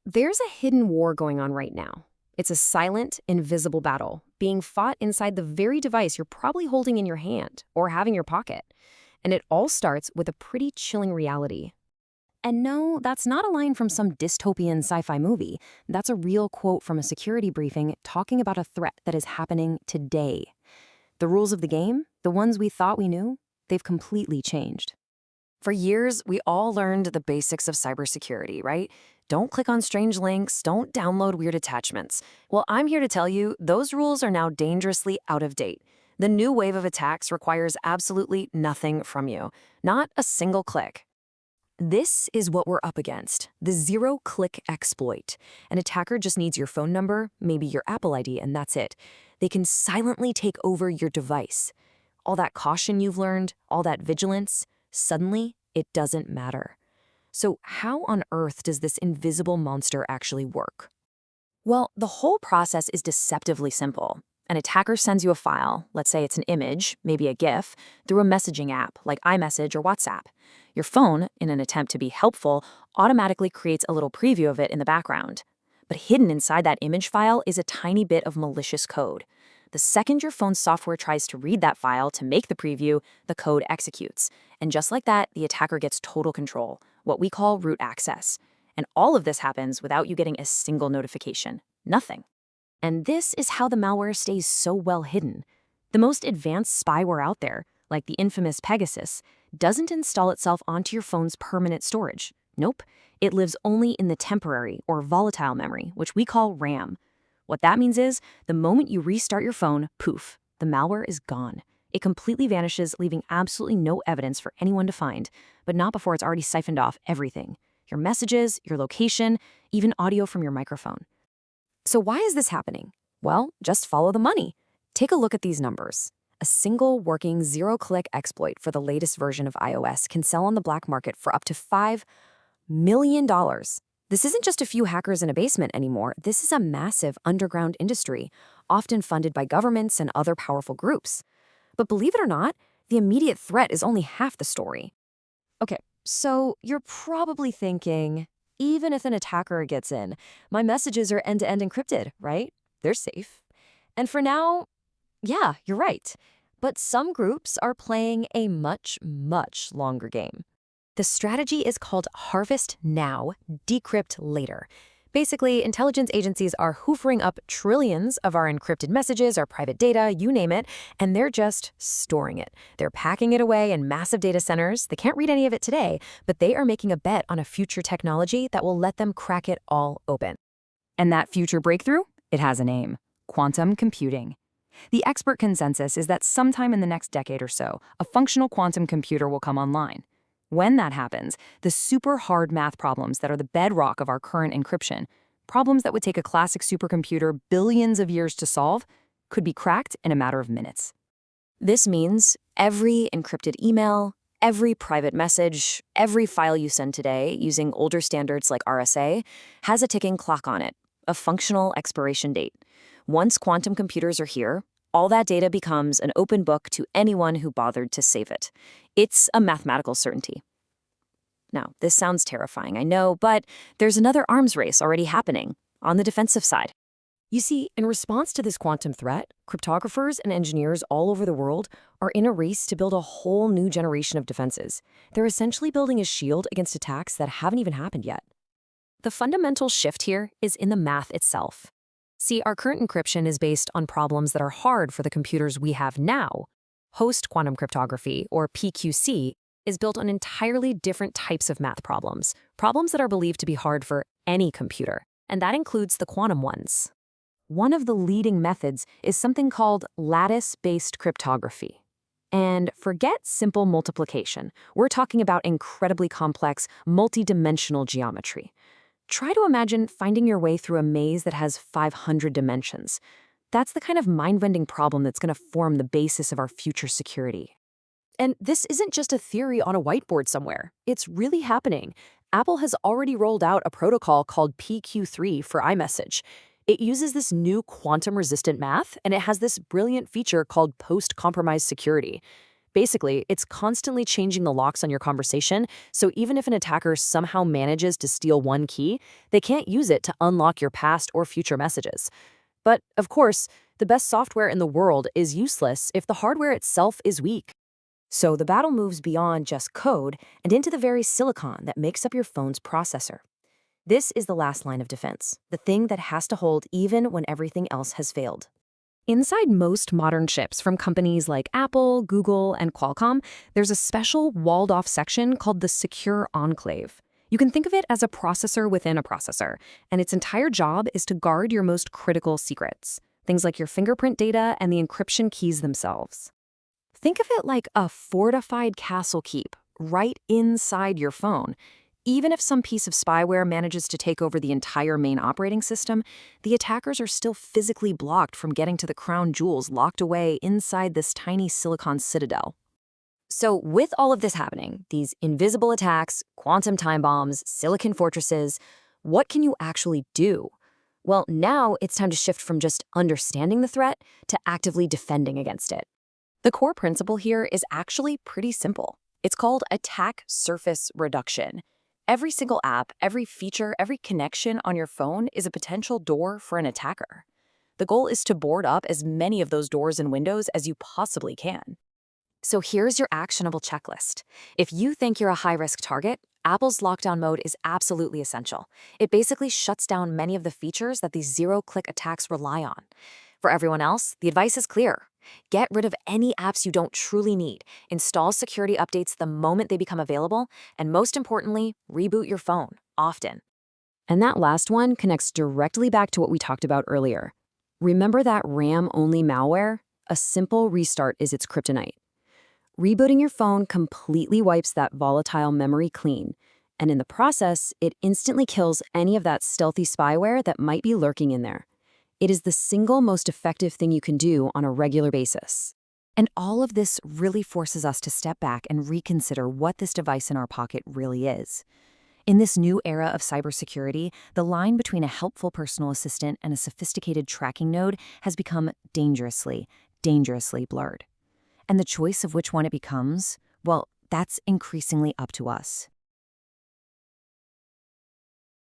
There's a hidden war going on right now. It's a silent, invisible battle being fought inside the very device you're probably holding in your hand or have in your pocket. And it all starts with a pretty chilling reality. And no, that's not a line from some dystopian sci-fi movie. That's a real quote from a security briefing talking about a threat that is happening today. The rules of the game, the ones we thought we knew, they've completely changed. For years, we all learned the basics of cybersecurity, right? Don't click on strange links, don't download weird attachments. Well, I'm here to tell you, those rules are now dangerously out of date. The new wave of attacks requires absolutely nothing from you, not a single click. This is what we're up against, the zero-click exploit. An attacker just needs your phone number, maybe your Apple ID, and that's it. They can silently take over your device. All that caution you've learned, all that vigilance, suddenly, it doesn't matter. So how on earth does this invisible monster actually work? Well, the whole process is deceptively simple. An attacker sends you a file, let's say it's an image, maybe a GIF, through a messaging app like iMessage or WhatsApp. Your phone, in an attempt to be helpful, automatically creates a little preview of it in the background. But hidden inside that image file is a tiny bit of malicious code. The second your phone's software tries to read that file to make the preview, the code executes. And just like that, the attacker gets total control, what we call root access. And all of this happens without you getting a single notification. Nothing. And this is how the malware stays so well hidden. The most advanced spyware out there, like the infamous Pegasus, doesn't install itself onto your phone's permanent storage. Nope, it lives only in the temporary or volatile memory, which we call RAM. What that means is, the moment you restart your phone, poof, the malware is gone. It completely vanishes, leaving absolutely no evidence for anyone to find, but not before it's already siphoned off everything. Your messages, your location, even audio from your microphone. So why is this happening? Well, just follow the money. Take a look at these numbers. A single working zero-click exploit for the latest version of iOS can sell on the black market for up to $5 million. This isn't just a few hackers in a basement anymore. This is a massive underground industry, often funded by governments and other powerful groups. But believe it or not, the immediate threat is only half the story. Okay, so you're probably thinking, even if an attacker gets in, my messages are end-to-end encrypted, right? They're safe. And for now, yeah, you're right. But some groups are playing a much, much longer game. The strategy is called Harvest Now, Decrypt Later. Basically, intelligence agencies are hoovering up trillions of our encrypted messages, our private data, you name it, and they're just storing it. They're packing it away in massive data centers. They can't read any of it today, but they are making a bet on a future technology that will let them crack it all open. And that future breakthrough? It has a name: quantum computing. The expert consensus is that sometime in the next decade or so, a functional quantum computer will come online. When that happens, the super hard math problems that are the bedrock of our current encryption, problems that would take a classic supercomputer billions of years to solve, could be cracked in a matter of minutes. This means every encrypted email, every private message, every file you send today using older standards like RSA has a ticking clock on it, a functional expiration date. Once quantum computers are here, all that data becomes an open book to anyone who bothered to save it. It's a mathematical certainty. Now, this sounds terrifying, I know, but there's another arms race already happening on the defensive side. You see, in response to this quantum threat, cryptographers and engineers all over the world are in a race to build a whole new generation of defenses. They're essentially building a shield against attacks that haven't even happened yet. The fundamental shift here is in the math itself. See, our current encryption is based on problems that are hard for the computers we have now. Host quantum cryptography, or PQC, is built on entirely different types of math problems that are believed to be hard for any computer, and that includes the quantum ones. One of the leading methods is something called lattice-based cryptography. And forget simple multiplication. We're talking about incredibly complex, multi-dimensional geometry. Try to imagine finding your way through a maze that has 500 dimensions. That's the kind of mind-bending problem that's going to form the basis of our future security. And this isn't just a theory on a whiteboard somewhere. It's really happening. Apple has already rolled out a protocol called PQ3 for iMessage. It uses this new quantum-resistant math, and it has this brilliant feature called post-compromise security. Basically, it's constantly changing the locks on your conversation, so even if an attacker somehow manages to steal one key, they can't use it to unlock your past or future messages. But, of course, the best software in the world is useless if the hardware itself is weak. So the battle moves beyond just code and into the very silicon that makes up your phone's processor. This is the last line of defense, the thing that has to hold even when everything else has failed. Inside most modern chips from companies like Apple, Google, and Qualcomm, there's a special walled-off section called the Secure Enclave. You can think of it as a processor within a processor, and its entire job is to guard your most critical secrets, things like your fingerprint data and the encryption keys themselves. Think of it like a fortified castle keep right inside your phone. Even if some piece of spyware manages to take over the entire main operating system, the attackers are still physically blocked from getting to the crown jewels locked away inside this tiny silicon citadel. So with all of this happening, these invisible attacks, quantum time bombs, silicon fortresses, what can you actually do? Well, now it's time to shift from just understanding the threat to actively defending against it. The core principle here is actually pretty simple. It's called attack surface reduction. Every single app, every feature, every connection on your phone is a potential door for an attacker. The goal is to board up as many of those doors and windows as you possibly can. So here's your actionable checklist. If you think you're a high-risk target, Apple's lockdown mode is absolutely essential. It basically shuts down many of the features that these zero-click attacks rely on. For everyone else, the advice is clear. Get rid of any apps you don't truly need, install security updates the moment they become available, and most importantly, reboot your phone, often. And that last one connects directly back to what we talked about earlier. Remember that RAM-only malware? A simple restart is its kryptonite. Rebooting your phone completely wipes that volatile memory clean, and in the process, it instantly kills any of that stealthy spyware that might be lurking in there. It is the single most effective thing you can do on a regular basis. And all of this really forces us to step back and reconsider what this device in our pocket really is. In this new era of cybersecurity, the line between a helpful personal assistant and a sophisticated tracking node has become dangerously blurred. And the choice of which one it becomes, well, that's increasingly up to us.